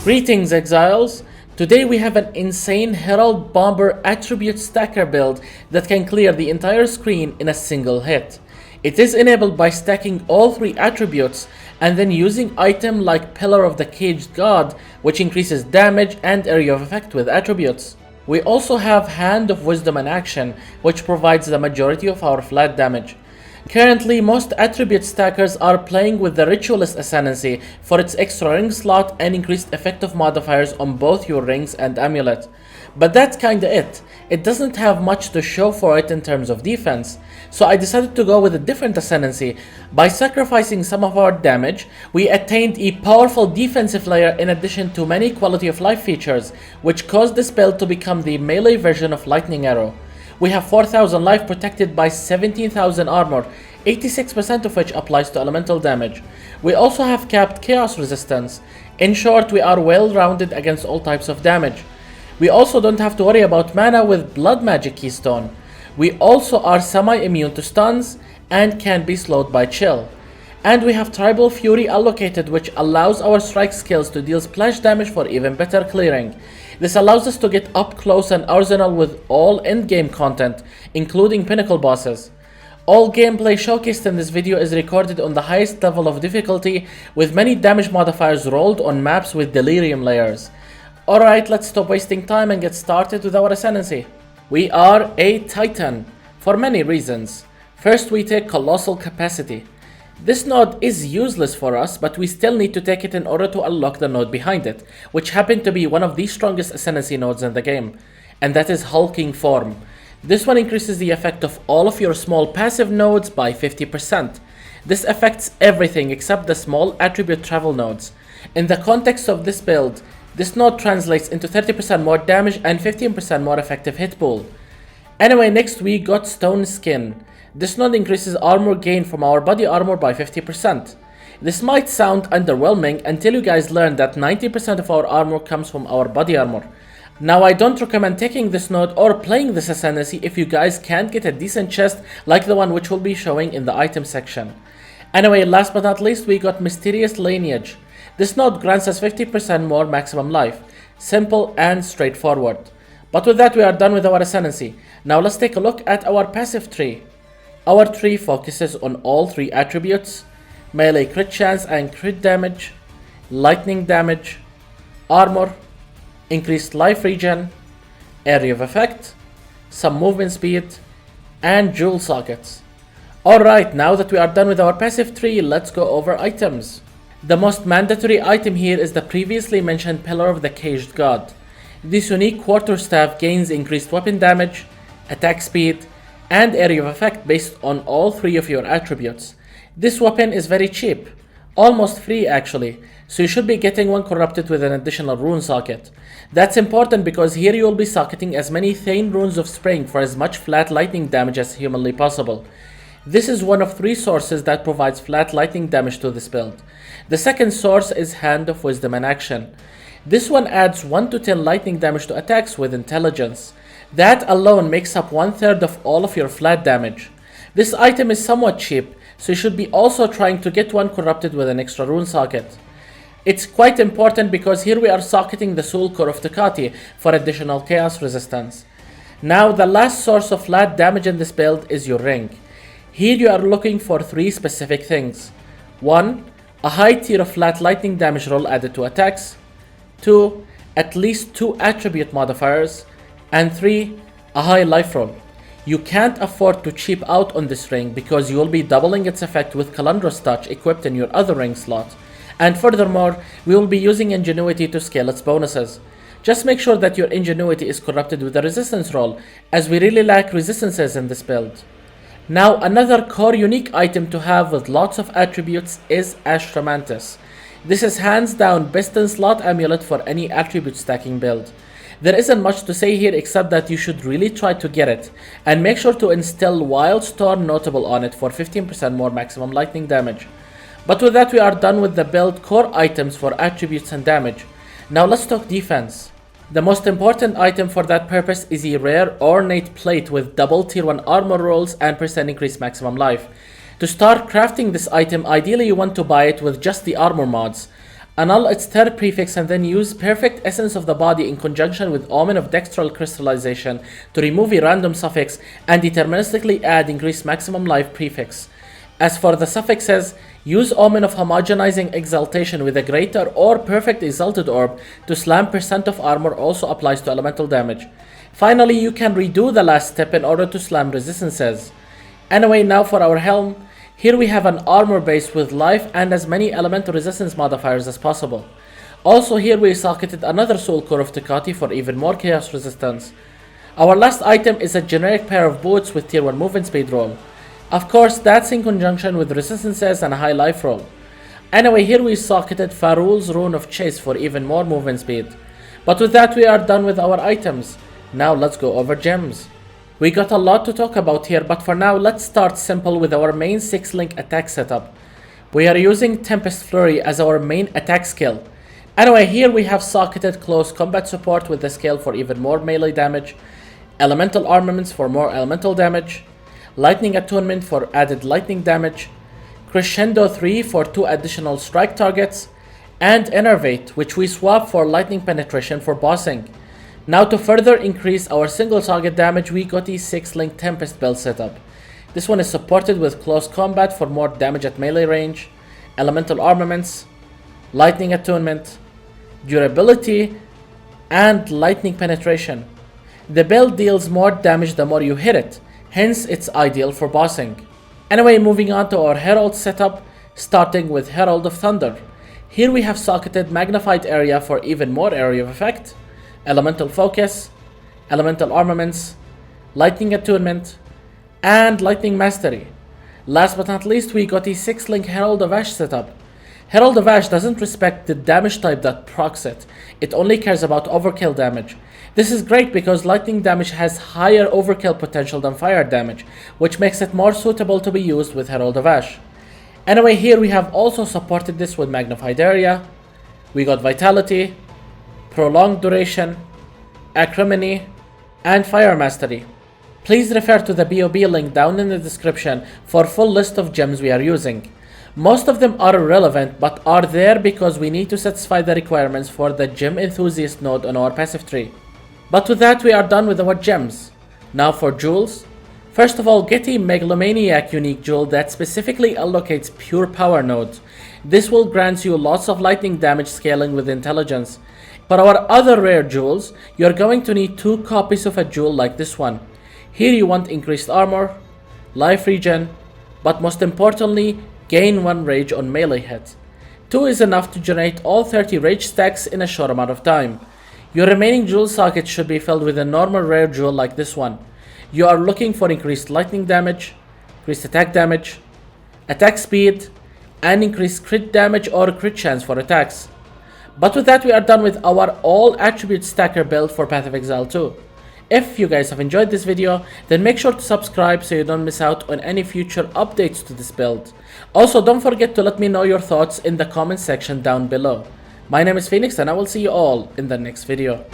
Greetings, Exiles! Today we have an insane Herald Bomber attribute stacker build that can clear the entire screen in a single hit. It is enabled by stacking all three attributes and then using item like Pillar of the Caged God, which increases damage and area of effect with attributes. We also have Hand of Wisdom in action, which provides the majority of our flat damage. Currently, most attribute stackers are playing with the Ritualist Ascendancy for its extra ring slot and increased effective modifiers on both your rings and amulet. But that's kinda it. It doesn't have much to show for it in terms of defense, so I decided to go with a different Ascendancy. By sacrificing some of our damage, we attained a powerful defensive layer in addition to many quality of life features, which caused this build to become the melee version of Lightning Arrow. We have 4000 life protected by 17,000 armor, 86% of which applies to elemental damage. We also have capped chaos resistance. In short, we are well rounded against all types of damage. We also don't have to worry about mana with Blood Magic Keystone. We also are semi-immune to stuns and can be slowed by chill. And we have Tribal Fury allocated, which allows our strike skills to deal splash damage for even better clearing. This allows us to get up close and arsenal with all endgame content, including pinnacle bosses. All gameplay showcased in this video is recorded on the highest level of difficulty, with many damage modifiers rolled on maps with delirium layers. Alright, let's stop wasting time and get started with our Ascendancy. We are a Titan, for many reasons. First, we take Colossal Capacity. This node is useless for us, but we still need to take it in order to unlock the node behind it, which happened to be one of the strongest Ascendancy nodes in the game, and that is Hulking Form. This one increases the effect of all of your small passive nodes by 50%. This affects everything except the small attribute travel nodes. In the context of this build, this node translates into 30% more damage and 15% more effective hit pool. Anyway, next we got Stone Skin. This node increases armor gain from our body armor by 50%. This might sound underwhelming until you guys learn that 90% of our armor comes from our body armor. Now, I don't recommend taking this node or playing this Ascendancy if you guys can't get a decent chest like the one which will be showing in the item section. Anyway, last but not least, we got Mysterious Lineage. This node grants us 50% more maximum life. Simple and straightforward. But with that, we are done with our Ascendancy. Now let's take a look at our passive tree. Our tree focuses on all three attributes: melee crit chance and crit damage, lightning damage, armor, increased life regen, area of effect, some movement speed, and jewel sockets. Alright, now that we are done with our passive tree, let's go over items. The most mandatory item here is the previously mentioned Pillar of the Caged God. This unique quarterstaff gains increased weapon damage, attack speed, and area of effect based on all three of your attributes. This weapon is very cheap, almost free actually, so you should be getting one corrupted with an additional rune socket. That's important because here you will be socketing as many Thane Runes of Spring for as much flat lightning damage as humanly possible. This is one of three sources that provides flat lightning damage to this build. The second source is Hand of Wisdom in action. This one adds 1 to 10 lightning damage to attacks with intelligence. That alone makes up 1/3 of all of your flat damage. This item is somewhat cheap, so you should be also trying to get one corrupted with an extra rune socket. It's quite important because here we are socketing the Soul Core of Takati for additional chaos resistance. Now, the last source of flat damage in this build is your ring. Here you are looking for three specific things. 1. A high tier of flat lightning damage roll added to attacks. 2. At least 2 attribute modifiers. And 3. A high life roll. You can't afford to cheap out on this ring because you will be doubling its effect with Calandra's Touch equipped in your other ring slot. And furthermore, we will be using Ingenuity to scale its bonuses. Just make sure that your Ingenuity is corrupted with a resistance roll, as we really lack resistances in this build. Now, another core unique item to have with lots of attributes is Ashtra Mantis. This is hands down best in slot amulet for any attribute stacking build. There isn't much to say here except that you should really try to get it, and make sure to instill Wildstorm Notable on it for 15% more maximum lightning damage. But with that, we are done with the build core items for attributes and damage. Now let's talk defense. The most important item for that purpose is a rare ornate plate with double tier 1 armor rolls and percent increased maximum life. To start crafting this item, ideally you want to buy it with just the armor mods. annul its third prefix, and then use Perfect Essence of the Body in conjunction with Omen of Dextral Crystallization to remove a random suffix and deterministically add Increase Maximum Life prefix. As for the suffixes, use Omen of Homogenizing Exaltation with a Greater or Perfect Exalted Orb to slam percent of armor also applies to elemental damage. Finally, you can redo the last step in order to slam resistances. Anyway, now for our helm. Here we have an armor base with life and as many elemental resistance modifiers as possible. Also here we socketed another soul core of Tecati for even more chaos resistance. Our last item is a generic pair of boots with tier 1 movement speed roll. Of course, that's in conjunction with resistances and a high life roll. Anyway, here we socketed Farul's Rune of Chase for even more movement speed. But with that we are done with our items. Now let's go over gems. We got a lot to talk about here, but for now let's start simple with our main 6-link attack setup. We are using Tempest Flurry as our main attack skill. Anyway, here we have socketed Close Combat Support with the scale for even more melee damage, Elemental Armaments for more elemental damage, Lightning Attunement for added lightning damage, Crescendo 3 for 2 additional strike targets, and Enervate, which we swap for Lightning Penetration for bossing. Now to further increase our single target damage, we got a 6-link Tempest build setup. This one is supported with Close Combat for more damage at melee range, Elemental Armaments, Lightning Attunement, Durability, and Lightning Penetration. The build deals more damage the more you hit it, hence it's ideal for bossing. Anyway, moving on to our Herald setup, starting with Herald of Thunder. Here we have socketed Magnified Area for even more area of effect, Elemental Focus, Elemental Armaments, Lightning Attunement, and Lightning Mastery. Last but not least, we got a 6-link Herald of Ash setup. Herald of Ash doesn't respect the damage type that procs it. It only cares about overkill damage. This is great because lightning damage has higher overkill potential than fire damage, which makes it more suitable to be used with Herald of Ash. Anyway, here we have also supported this with Magnified Area. We got Vitality, Prolonged Duration, Acrimony, and Fire Mastery. Please refer to the BOB link down in the description for a full list of gems we are using. Most of them are irrelevant but are there because we need to satisfy the requirements for the Gem Enthusiast node on our passive tree. But with that we are done with our gems. Now for jewels. First of all, get a Megalomaniac unique jewel that specifically allocates pure power nodes. This will grant you lots of lightning damage scaling with intelligence. For our other rare jewels, you are going to need 2 copies of a jewel like this one. Here you want increased armor, life regen, but most importantly, gain 1 rage on melee hits. 2 is enough to generate all 30 rage stacks in a short amount of time. Your remaining jewel sockets should be filled with a normal rare jewel like this one. You are looking for increased lightning damage, increased attack speed, and increased crit damage or crit chance for attacks. But with that we are done with our all attribute stacker build for Path of Exile 2. If you guys have enjoyed this video, then make sure to subscribe so you don't miss out on any future updates to this build. Also, don't forget to let me know your thoughts in the comment section down below. My name is Phoenix and I will see you all in the next video.